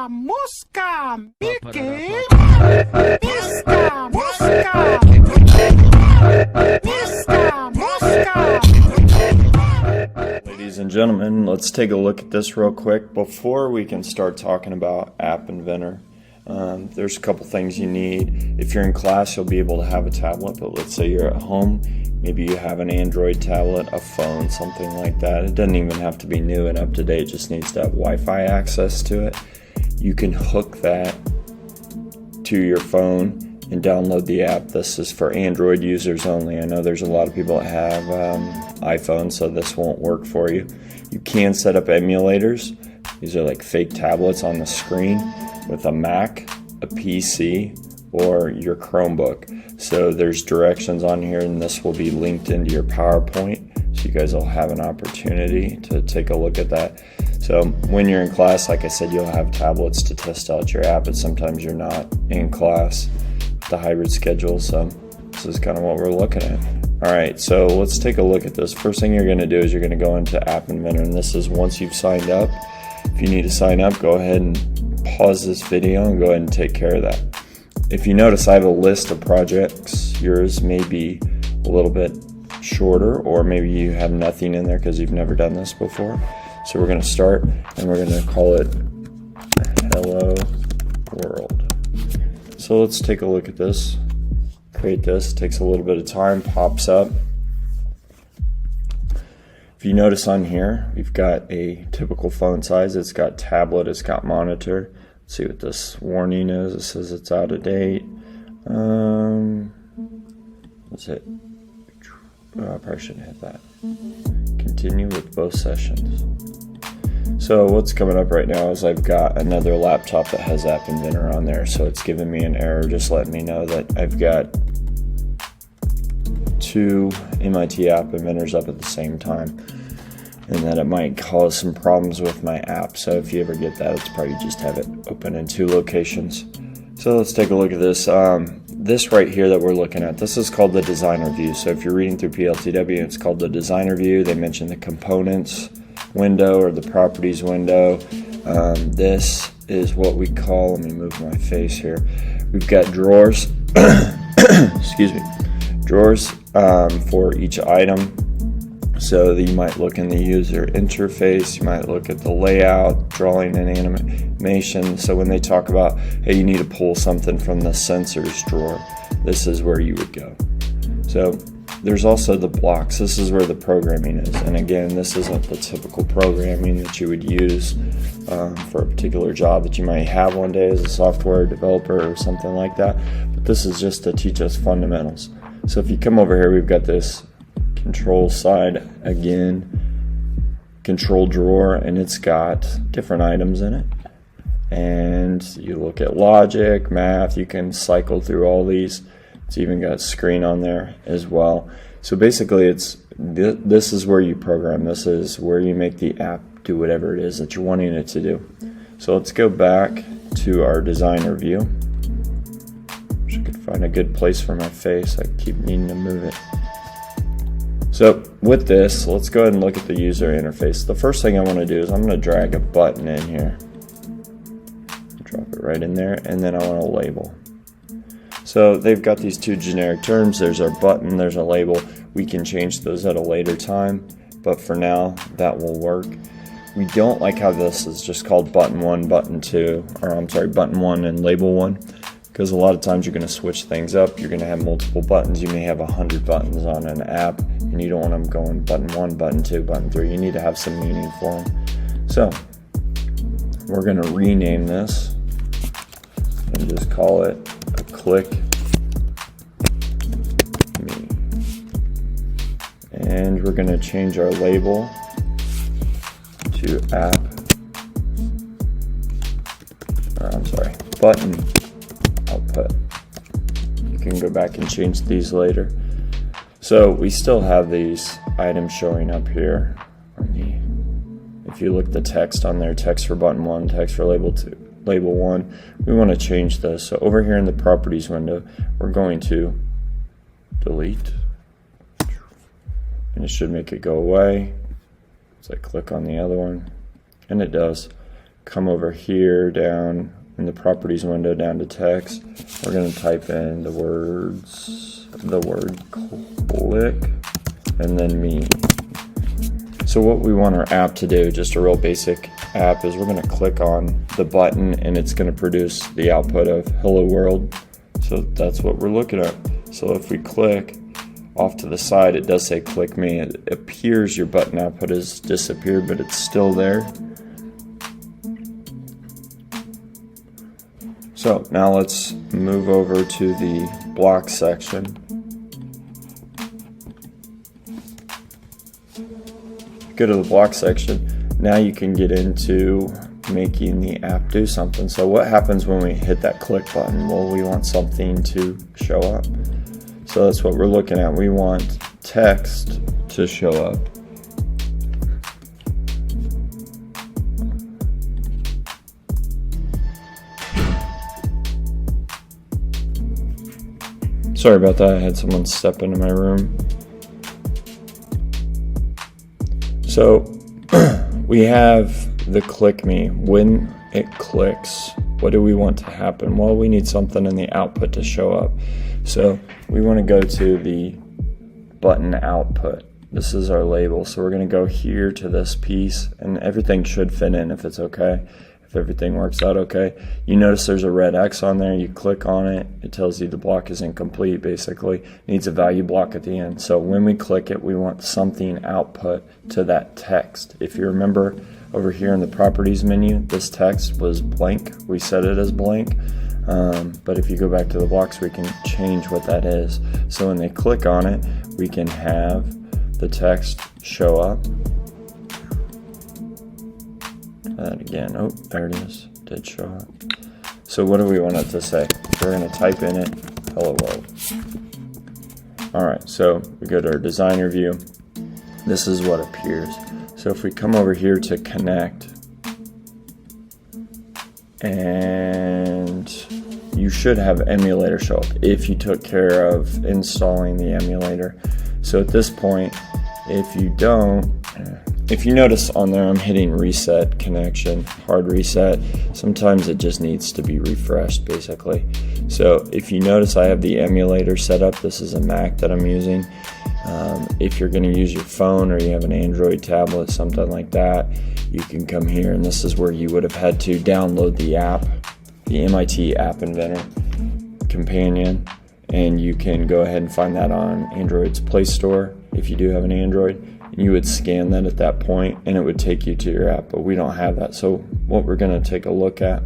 Mosca, Mickey, Mosca, Mosca, Mosca, Mosca. Ladies and gentlemen, let's take a look at this real quick before we can start talking about App Inventor. There's a couple things you need. If you're in class, you'll be able to have a tablet, but let's say you're at home, maybe you have an Android tablet, a phone, something like that. It doesn't even have to be new and up to date, it just needs to have Wi-Fi access to it. You can hook that to your phone and download the app. This is for Android users only. I know there's a lot of people that have iPhones, so this won't work for you. You can set up emulators. These are like fake tablets on the screen with a Mac, a PC, or your Chromebook. So there's directions on here, and this will be linked into your PowerPoint, so you guys will have an opportunity to take a look at that. So when you're in class, like I said, you'll have tablets to test out your app, but sometimes you're not in class, the hybrid schedule. So this is kind of what we're looking at. All right, so let's take a look at this. First thing you're going to do is you're going to go into App Inventor, and this is once you've signed up. If you need to sign up, go ahead and pause this video and go ahead and take care of that. If you notice, I have a list of projects. Yours may be a little bit shorter, or maybe you have nothing in there because you've never done this before. So we're going to start, and we're going to call it Hello World. So let's take a look at this. Create this. It takes a little bit of time. Pops up. If you notice on here, we've got a typical phone size. It's got tablet, it's got monitor. Let's see what this warning is. It says it's out of date. That's it. I probably shouldn't hit that. Continue with both sessions. So what's coming up right now is I've got another laptop that has App Inventor on there. So it's giving me an error, just letting me know that I've got two MIT App Inventors up at the same time, and that it might cause some problems with my app. So if you ever get that, it's probably just have it open in two locations. So let's take a look at this. This right here that we're looking at, this is called the designer view. So if you're reading through PLTW, it's called the designer view. They mention the components window or the properties window. This is what we call, let me move my face here. We've got drawers, excuse me, drawers for each item. So that you might look in the user interface, you might look at the layout, drawing and animation. So when they talk about, hey, you need to pull something from the sensors drawer, this is where you would go. So there's also the blocks. This is where the programming is. And again, this isn't the typical programming that you would use for a particular job that you might have one day as a software developer or something like that. But this is just to teach us fundamentals. So if you come over here, we've got this control side again, control drawer, and it's got different items in it. And you look at logic, math, you can cycle through all these. It's even got screen on there as well. So basically this is where you program. This is where you make the app do whatever it is that you're wanting it to do. So let's go back to our designer view. Wish I could find a good place for my face. I keep needing to move it. So with this, let's go ahead and look at the user interface. The first thing I want to do is I'm going to drag a button in here. Drop it right in there, and then I want to label. So they've got these two generic terms. There's our button, there's a label. We can change those at a later time, but for now, that will work. We don't like how this is just called button 1, button 2, or I'm sorry, button 1 and label 1. Because a lot of times you're going to switch things up. You're going to have multiple buttons. You may have 100 buttons on an app, and you don't want them going button 1, button 2, button 3. You need to have some meaning for them. So we're going to rename this and just call it a click me. And we're going to change our label to app, or I'm sorry, button output. You can go back and change these later. So we still have these items showing up here. If you look at the text on there, text for button 1, text for label 2, label 1, we want to change this. So over here in the properties window, we're going to delete, and it should make it go away. So I click on the other one, and it does. come over here down in the properties window down to text. We're going to type in the word click and then me. So what we want our app to do, just a real basic app, is we're going to click on the button and it's going to produce the output of hello world. So that's what we're looking at. So if we click off to the side, it does say click me. It appears your button output has disappeared, but it's still there. So now let's move over to the block section. Go to the block section. Now you can get into making the app do something. So what happens when we hit that click button? Well, we want something to show up. So that's what we're looking at. We want text to show up. Sorry about that, I had someone step into my room. So we have the click me. When it clicks, what do we want to happen? Well, we need something in the output to show up. So we want to go to the button output. This is our label. So we're going to go here to this piece, and everything should fit in if it's okay. If everything works out okay. You notice there's a red X on there. You click on it. It tells you the block is incomplete, basically. It needs a value block at the end. So when we click it, we want something output to that text. If you remember over here in the properties menu, this text was blank. We set it as blank. But if you go back to the blocks, we can change what that is. So when they click on it, we can have the text show up. And again, oh, there it is, did show up. So what do we want it to say? We're going to type in it, hello world. Alright, so we go to our designer view. This is what appears. So if we come over here to connect, and you should have emulator show up if you took care of installing the emulator. So at this point, if you don't, if you notice on there I'm hitting reset connection, hard reset, sometimes it just needs to be refreshed basically. So if you notice I have the emulator set up, this is a Mac that I'm using. If you're going to use your phone or you have an Android tablet, something like that, you can come here, and this is where you would have had to download the app, the MIT App Inventor Companion, and you can go ahead and find that on Android's Play Store if you do have an Android. You would scan that at that point and it would take you to your app, but we don't have that. So what we're going to take a look at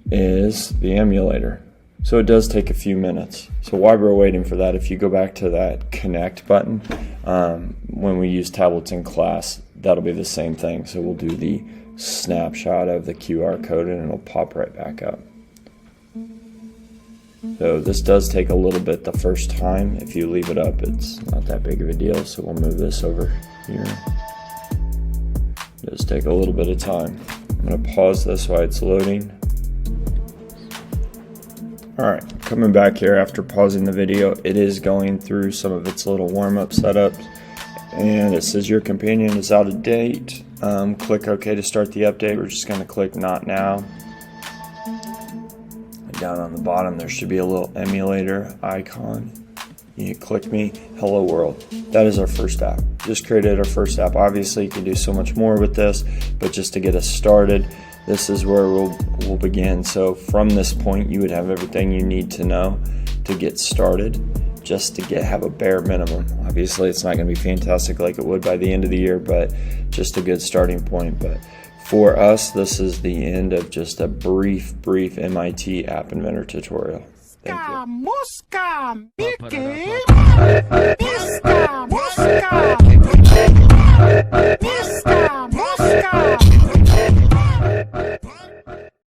is the emulator. So it does take a few minutes. So while we're waiting for that, if you go back to that connect button, when we use tablets in class, that'll be the same thing. So we'll do the snapshot of the QR code and it'll pop right back up. So this does take a little bit the first time. If you leave it up, it's not that big of a deal. So we'll move this over here. It does take a little bit of time. I'm going to pause this while it's loading. Alright, coming back here after pausing the video, it is going through some of its little warm-up setups. And it says your companion is out of date. Click OK to start the update. We're just going to click not now. Down on the bottom there should be a little emulator icon. You click me, hello world. That is our first app. Just created our first app. Obviously you can do so much more with this, but just to get us started, this is where we'll begin. So from this point you would have everything you need to know to get started, just to have a bare minimum. Obviously it's not going to be fantastic like it would by the end of the year, but just a good starting point. But for us, this is the end of just a brief MIT App Inventor tutorial. Thank you.